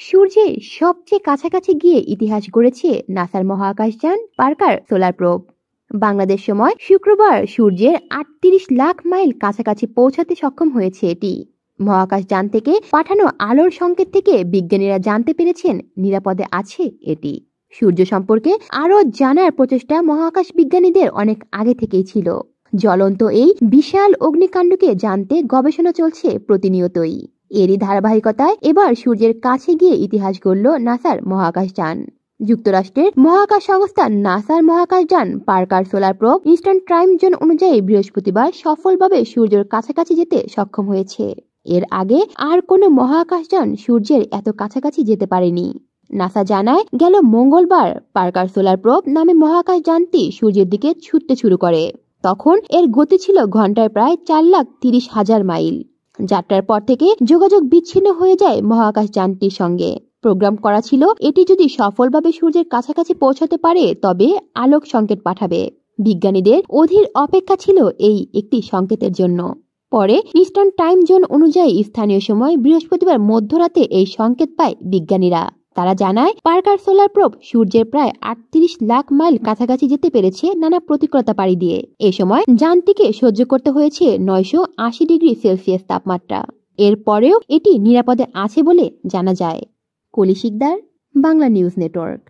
সূর্যের সবচেয়ে কাছাকাছি গিয়ে ইতিহাস গড়েছে নাসার মহাকাশযান পার্কার সোলার প্রোব। বাংলাদেশ সময় শুক্রবার সূর্যের ৩৮ লাখ মাইল কাছাকাছি পৌঁছাতে সক্ষম হয়েছে এটি। মহাকাশযান থেকে পাঠানো আলোর সংকেত থেকে বিজ্ঞানীরা জানতে পেরেছেন নিরাপদে আছে এটি। সূর্য সম্পর্কে আরও জানার প্রচেষ্টা মহাকাশ বিজ্ঞানীদের অনেক আগে থেকেই ছিল। জ্বলন্ত এই বিশাল অগ্নিকাণ্ডকে জানতে গবেষণা চলছে প্রতিনিয়তই। এরই ধারাবাহিকতায় এবার সূর্যের কাছে গিয়ে ইতিহাস গড়ল নাসার মহাকাশযান। যুক্তরাষ্ট্রের মহাকাশ সংস্থা নাসার মহাকাশযান Parker solar probe eastern time zone অনুযায়ী বৃহস্পতিবার সফলভাবে সূর্যের কাছাকাছি যেতে সক্ষম হয়েছে। এর আগে আর কোনো মহাকাশযান সূর্যের এত কাছাকাছি যেতে পারেনি। নাসা জানায়, গেল মঙ্গলবার পার্কার সোলার প্রোব নামে মহাকাশযানটি সূর্যের দিকে ছুটতে শুরু করে। তখন এর গতি ছিল ঘন্টায় প্রায় 4,30,000 মাইল। যাত্রার পর থেকে যোগাযোগ বিচ্ছিন্ন হয়ে যায় মহাকাশযানটির সঙ্গে। প্রোগ্রাম করা ছিল এটি যদি সফলভাবে সূর্যের কাছাকাছি পৌঁছাতে পারে তবে আলোক সংকেত পাঠাবে। বিজ্ঞানীদের অধীর অপেক্ষা ছিল এই একটি সংকেতের জন্য। পরে ইস্টার্ন টাইম জোন অনুযায়ী স্থানীয় সময় বৃহস্পতিবার মধ্যরাতে এই সংকেত পায় বিজ্ঞানীরা। তারা জানায়, পার্কার সোলার প্রোব সূর্যের প্রায় ৩৮ লাখ মাইল কাছাকাছি যেতে পেরেছে নানা প্রতিকূলতা পাড়ি দিয়ে। এ সময় যানটিকে সহ্য করতে হয়েছে ৯৮০ ডিগ্রি সেলসিয়াস তাপমাত্রা। এরপরেও এটি নিরাপদে আছে বলে জানা যায়। কলি শিকদার, বাংলা নিউজ নেটওয়ার্ক।